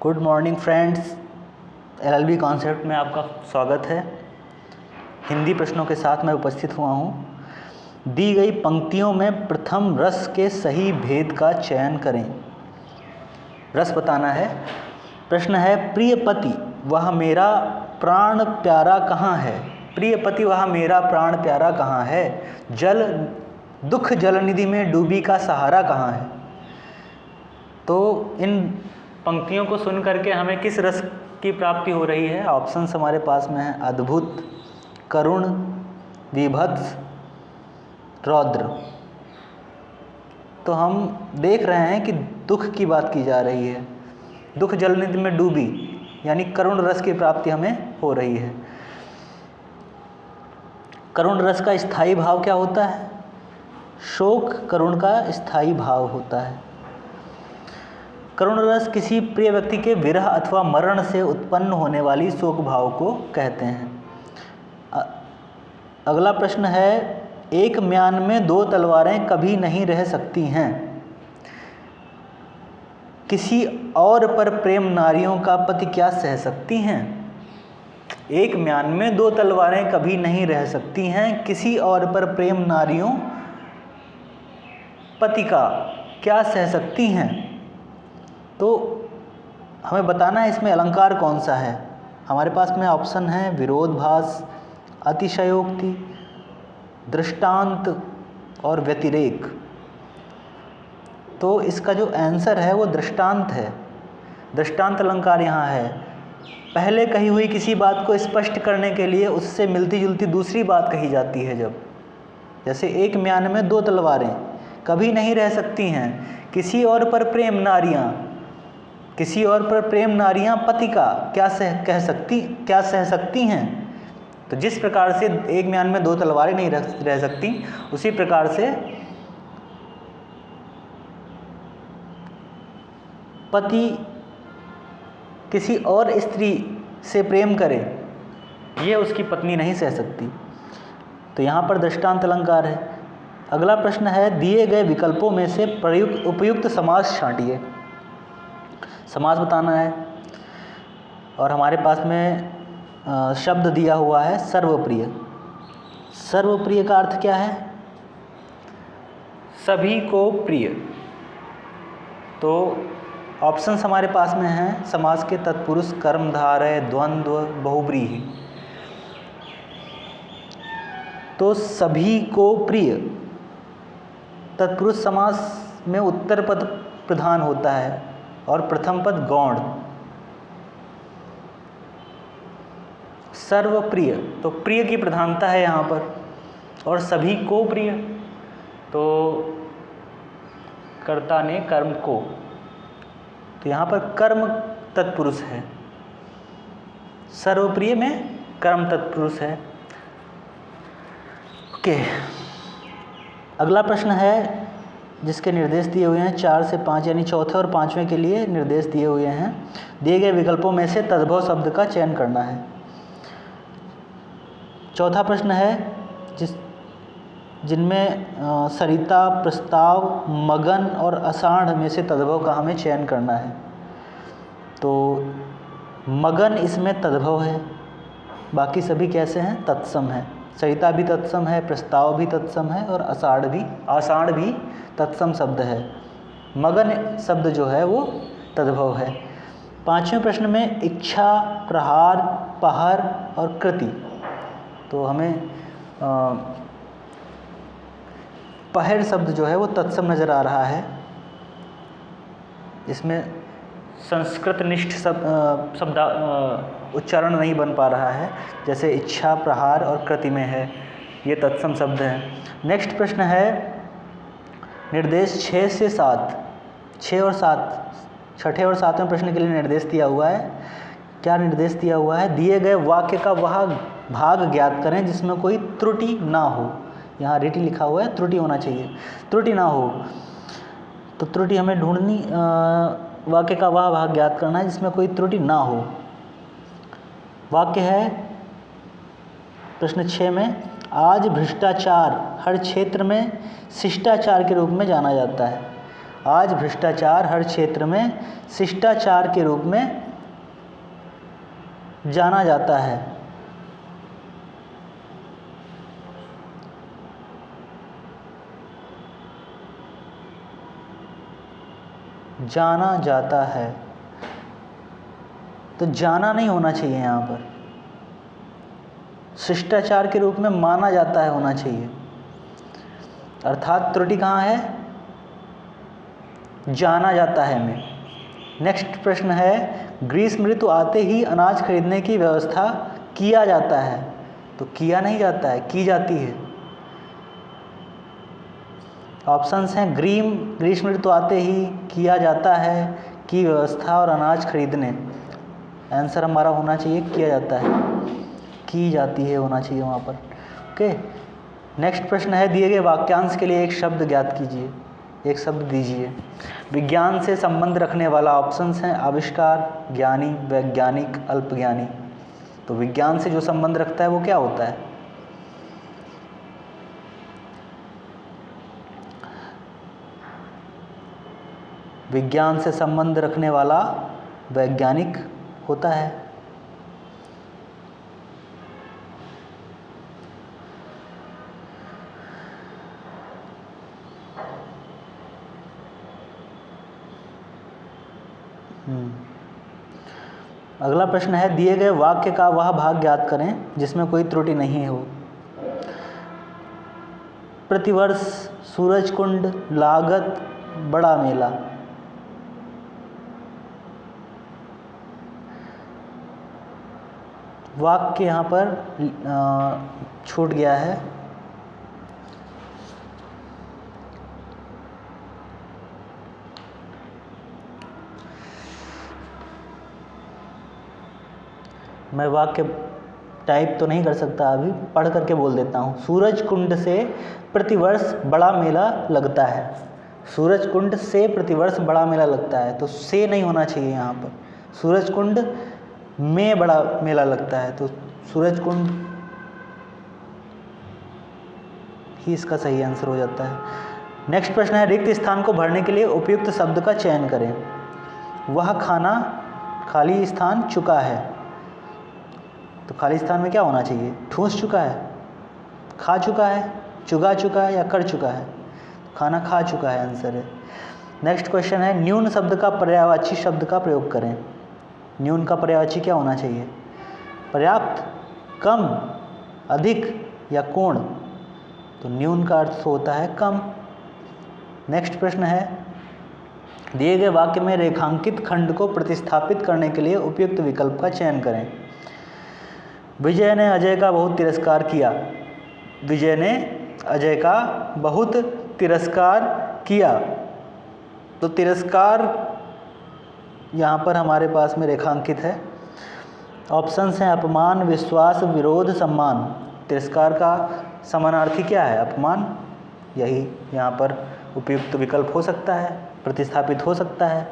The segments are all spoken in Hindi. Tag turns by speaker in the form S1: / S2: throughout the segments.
S1: Good morning friends, LLB concept में आपका स्वागत है। हिंदी प्रश्नों के साथ मैं उपस्थित हुआ हूँ। दी गई पंक्तियों में प्रथम रस के सही भेद का चयन करें। रस बताना है। प्रश्न है, प्रिय पति वह मेरा प्राण प्यारा कहाँ है। प्रिय पति वह मेरा प्राण प्यारा कहाँ है। जल दुख जलनिधि में डूबी का सहारा कहाँ है। तो इन पंक्तियों को सुन करके हमें किस रस की प्राप्ति हो रही है। ऑप्शंस हमारे पास में है, अद्भुत, करुण, विभत्स, रौद्र। तो हम देख रहे हैं कि दुख की बात की जा रही है। दुख जलनिधि में डूबी यानी करुण रस की प्राप्ति हमें हो रही है। करुण रस का स्थायी भाव क्या होता है। शोक करुण का स्थायी भाव होता है। करुण रस किसी प्रिय व्यक्ति के विरह अथवा मरण से उत्पन्न होने वाली शोक भाव को कहते हैं। अगला प्रश्न है, एक म्यान में दो तलवारें कभी नहीं रह सकती हैं। किसी और पर प्रेम नारियों का पति क्या सह सकती हैं। एक म्यान में दो तलवारें कभी नहीं रह सकती हैं, किसी और पर प्रेम नारियों पति का क्या सह सकती हैं। तो हमें बताना है इसमें अलंकार कौन सा है। हमारे पास में ऑप्शन है विरोधाभास, अतिशयोक्ति, दृष्टांत और व्यतिरेक। तो इसका जो आंसर है वो दृष्टांत है। दृष्टांत अलंकार यहाँ है। पहले कही हुई किसी बात को स्पष्ट करने के लिए उससे मिलती जुलती दूसरी बात कही जाती है। जब जैसे एक म्यान में दो तलवारें कभी नहीं रह सकती हैं, किसी और पर प्रेम नारियां पति का क्या सह सकती हैं। तो जिस प्रकार से एक म्यान में दो तलवारें नहीं रह सकती, उसी प्रकार से पति किसी और स्त्री से प्रेम करे, ये उसकी पत्नी नहीं सह सकती। तो यहाँ पर दृष्टांत अलंकार है। अगला प्रश्न है, दिए गए विकल्पों में से उपयुक्त समास छांटिए। समास बताना है और हमारे पास में शब्द दिया हुआ है सर्वप्रिय। सर्वप्रिय का अर्थ क्या है। सभी को प्रिय। तो ऑप्शंस हमारे पास में हैं, समास के तत्पुरुष, कर्मधारय, द्वंद्व, बहुव्रीहि। तो सभी को प्रिय तत्पुरुष समास में उत्तर पद प्रधान होता है और प्रथम पद गौण। सर्वप्रिय तो प्रिय की प्रधानता है यहाँ पर, और सभी को प्रिय तो कर्ता ने कर्म को, तो यहाँ पर कर्म तत्पुरुष है। सर्वप्रिय में कर्म तत्पुरुष है। ओके, अगला प्रश्न है जिसके निर्देश दिए हुए हैं 4 से 5, यानी चौथे और पांचवें के लिए निर्देश दिए हुए हैं। दिए गए विकल्पों में से तद्भव शब्द का चयन करना है। चौथा प्रश्न है जिनमें सरिता, प्रस्ताव, मगन और अषाढ़ में से तद्भव का हमें चयन करना है। तो मगन इसमें तद्भव है, बाकी सभी कैसे हैं, तत्सम है। सरिता भी तत्सम है, प्रस्ताव भी तत्सम है और आषाढ़ भी तत्सम शब्द है। मगन शब्द जो है वो तद्भव है। पांचवें प्रश्न में इच्छा, प्रहार, पहर और कृति। तो हमें पहर शब्द जो है वो तत्सम नज़र आ रहा है। इसमें संस्कृत निष्ठ शब्द उच्चारण नहीं बन पा रहा है, जैसे इच्छा, प्रहार और कृति में है, ये तत्सम शब्द हैं। नेक्स्ट प्रश्न है, निर्देश 6 से 7, 6 और 7, छठे और सातवें प्रश्न के लिए निर्देश दिया हुआ है। क्या निर्देश दिया हुआ है, दिए गए वाक्य का वह भाग ज्ञात करें जिसमें कोई त्रुटि ना हो। यहाँ रीति लिखा हुआ है, त्रुटि होना चाहिए, त्रुटि ना हो। तो त्रुटि हमें ढूंढनी, वाक्य का वह भाग ज्ञात करना है जिसमें कोई त्रुटि ना हो। वाक्य है प्रश्न 6 में, आज भ्रष्टाचार हर क्षेत्र में शिष्टाचार के रूप में जाना जाता है। आज भ्रष्टाचार हर क्षेत्र में शिष्टाचार के रूप में जाना जाता है। जाना जाता है, तो जाना नहीं होना चाहिए यहाँ पर, शिष्टाचार के रूप में माना जाता है होना चाहिए। अर्थात त्रुटि कहाँ है? जाना जाता है में। नेक्स्ट प्रश्न है, ग्रीष्म ऋतु आते ही अनाज खरीदने की व्यवस्था किया जाता है। तो किया नहीं जाता है, की जाती है। ऑप्शंस हैं ग्रीष्म ऋतु आते ही, किया जाता है, की व्यवस्था और अनाज खरीदने। आंसर हमारा होना चाहिए किया जाता है, की जाती है होना चाहिए वहाँ पर। ओके, नेक्स्ट प्रश्न है, दिए गए वाक्यांश के लिए एक शब्द ज्ञात कीजिए, एक शब्द दीजिए। विज्ञान से संबंध रखने वाला ऑप्शंस हैं आविष्कार, ज्ञानी, वैज्ञानिक, अल्पज्ञानी। तो विज्ञान से जो संबंध रखता है वो क्या होता है? विज्ञान से संबंध रखने वाला वैज्ञानिक होता है। अगला प्रश्न है, दिए गए वाक्य का वह भाग ज्ञात करें जिसमें कोई त्रुटि नहीं हो। प्रतिवर्ष सूरज कुंड, लागत, बड़ा मेला। वाक्य यहाँ पर छूट गया है। मैं वाक्य टाइप तो नहीं कर सकता, अभी पढ़ करके बोल देता हूँ। सूरज कुंड से प्रतिवर्ष बड़ा मेला लगता है। सूरज कुंड से प्रतिवर्ष बड़ा मेला लगता है, तो से नहीं होना चाहिए यहाँ पर। सूरज कुंड में बड़ा मेला लगता है, तो सूरज कुंड ही इसका सही आंसर हो जाता है। नेक्स्ट प्रश्न है, रिक्त स्थान को भरने के लिए उपयुक्त शब्द का चयन करें। वह खाना खाली स्थान चुका है। तो खाली स्थान में क्या होना चाहिए? ठूस चुका है, खा चुका है, चुगा चुका है या कर चुका है? खाना खा चुका है आंसर है। नेक्स्ट क्वेश्चन है, न्यून शब्द का पर्यायवाची शब्द का प्रयोग करें। न्यून का पर्यायवाची क्या होना चाहिए? पर्याप्त, कम, अधिक या पूर्ण? तो न्यून का अर्थ होता है कम। नेक्स्ट प्रश्न है, दिए गए वाक्य में रेखांकित खंड को प्रतिस्थापित करने के लिए उपयुक्त विकल्प का चयन करें। विजय ने अजय का बहुत तिरस्कार किया। विजय ने अजय का बहुत तिरस्कार किया। तो तिरस्कार यहाँ पर हमारे पास में रेखांकित है। ऑप्शंस हैं अपमान, विश्वास, विरोध, सम्मान। तिरस्कार का समानार्थी क्या है? अपमान। यही यहाँ पर उपयुक्त विकल्प हो सकता है, प्रतिस्थापित हो सकता है।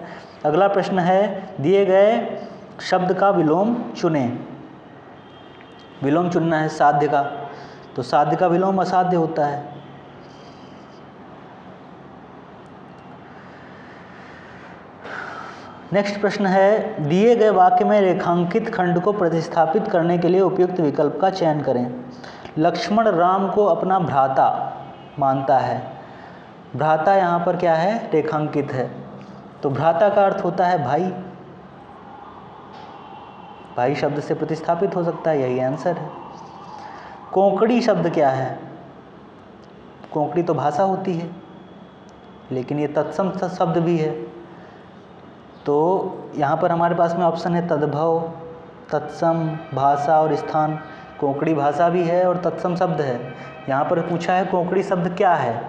S1: अगला प्रश्न है, दिए गए शब्द का विलोम चुनें। विलोम चुनना है साध्य का, तो साध्य का विलोम असाध्य होता है। नेक्स्ट प्रश्न है, दिए गए वाक्य में रेखांकित खंड को प्रतिस्थापित करने के लिए उपयुक्त विकल्प का चयन करें। लक्ष्मण राम को अपना भ्राता मानता है। भ्राता यहाँ पर क्या है? रेखांकित है। तो भ्राता का अर्थ होता है भाई। भाई शब्द से प्रतिस्थापित हो सकता है, यही आंसर है। कोंकणी शब्द क्या है? कोंकणी तो भाषा होती है, लेकिन ये तत्सम शब्द भी है। तो यहाँ पर हमारे पास में ऑप्शन है तद्भव, तत्सम, भाषा और स्थान। कोंकणी भाषा भी है और तत्सम शब्द है। यहाँ पर पूछा है कोंकणी शब्द क्या है,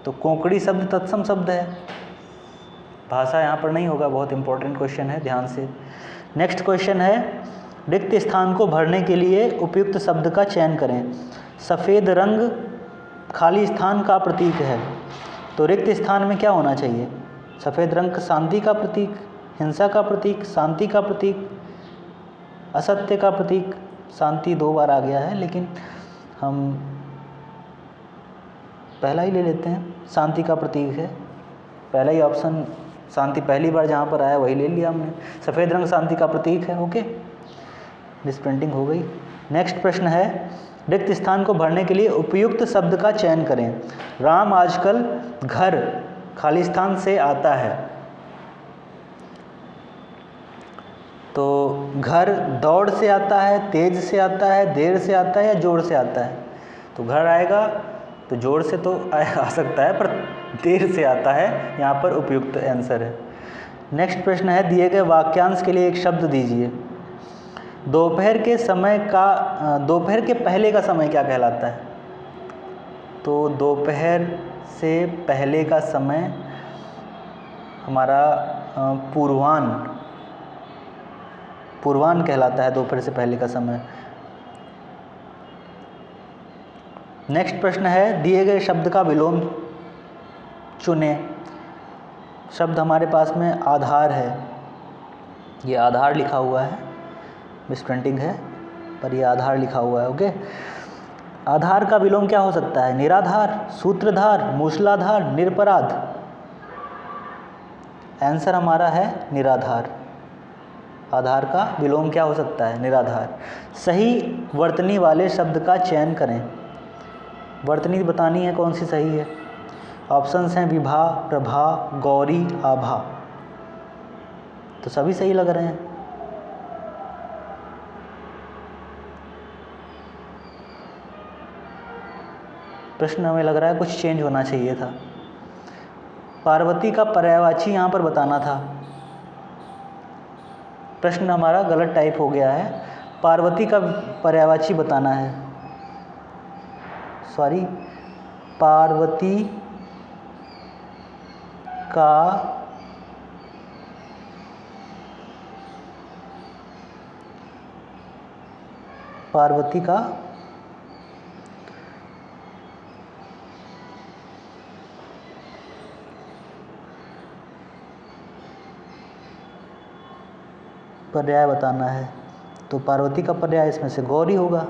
S1: तो कोंकणी शब्द तत्सम शब्द है, भाषा यहाँ पर नहीं होगा। बहुत इंपॉर्टेंट क्वेश्चन है, ध्यान से। नेक्स्ट क्वेश्चन है, रिक्त स्थान को भरने के लिए उपयुक्त शब्द का चयन करें। सफ़ेद रंग खाली स्थान का प्रतीक है। तो रिक्त स्थान में क्या होना चाहिए? सफ़ेद रंग शांति का प्रतीक, हिंसा का प्रतीक, शांति का प्रतीक, असत्य का प्रतीक। शांति 2 बार आ गया है, लेकिन हम पहला ही ले लेते हैं। शांति का प्रतीक है पहला ही ऑप्शन शांति पहली बार जहाँ पर आया वही ले लिया हमने। सफ़ेद रंग शांति का प्रतीक है। ओके, मिसप्रिंटिंग हो गई। नेक्स्ट प्रश्न है, रिक्त स्थान को भरने के लिए उपयुक्त शब्द का चयन करें। राम आजकल घर खाली स्थान से आता है। तो घर दौड़ से आता है, तेज से आता है, देर से आता है या जोर से आता है? तो घर आएगा तो जोर से तो आ सकता है, पर देर से आता है, यहाँ पर उपयुक्त आंसर है। नेक्स्ट प्रश्न है, दिए गए वाक्यांश के लिए एक शब्द दीजिए। दोपहर के समय का दोपहर के पहले का समय क्या कहलाता है? तो दोपहर से पहले का समय हमारा पूर्वाह्न कहलाता है, दोपहर से पहले का समय। नेक्स्ट प्रश्न है, दिए गए शब्द का विलोम चुने। शब्द हमारे पास में आधार है, ये आधार लिखा हुआ है, मिसप्रिंटिंग है पर ये आधार लिखा हुआ है। ओके, आधार का विलोम क्या हो सकता है? निराधार, सूत्रधार, मूसलाधार, निरपराध। आंसर हमारा है निराधार। आधार का विलोम क्या हो सकता है? निराधार। सही वर्तनी वाले शब्द का चयन करें। वर्तनी बतानी है कौन सी सही है। ऑप्शंस हैं विभा, प्रभा, गौरी, आभा। तो सभी सही लग रहे हैं। प्रश्न हमें लग रहा है कुछ चेंज होना चाहिए था। पार्वती का पर्यायवाची यहाँ पर बताना था। प्रश्न हमारा गलत टाइप हो गया है। पार्वती का पर्यायवाची बताना है। सॉरी, पार्वती का पर्याय बताना है। तो पार्वती का पर्याय इसमें से गौरी होगा।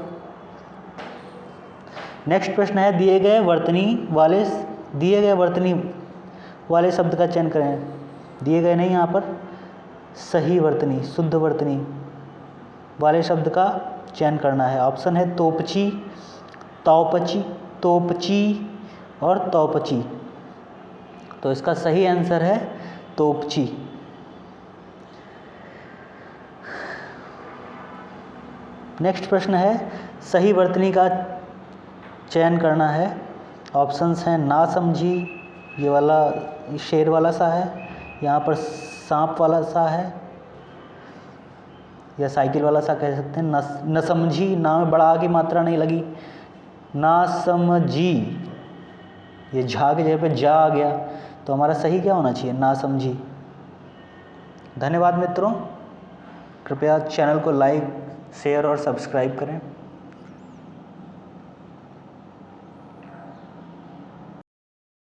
S1: नेक्स्ट प्रश्न है, दिए गए वर्तनी वाले शब्द का चयन करें। दिए गए नहीं, यहाँ पर सही वर्तनी, शुद्ध वर्तनी वाले शब्द का चयन करना है। ऑप्शन है तोपची, तोपची और तौपची। तो इसका सही आंसर है तोपची। नेक्स्ट प्रश्न है, सही वर्तनी का चयन करना है। ऑप्शंस हैं ना समझी, ये वाला शेर वाला सा है, यहाँ पर सांप वाला सा है, या साइकिल वाला सा कह सकते हैं। न समझी, ना में बड़ा आ की मात्रा नहीं लगी। ना समझी, ये झा की जगह पे जा आ गया। तो हमारा सही क्या होना चाहिए? ना समझी। धन्यवाद मित्रों, कृपया चैनल को लाइक, शेयर और सब्सक्राइब करें।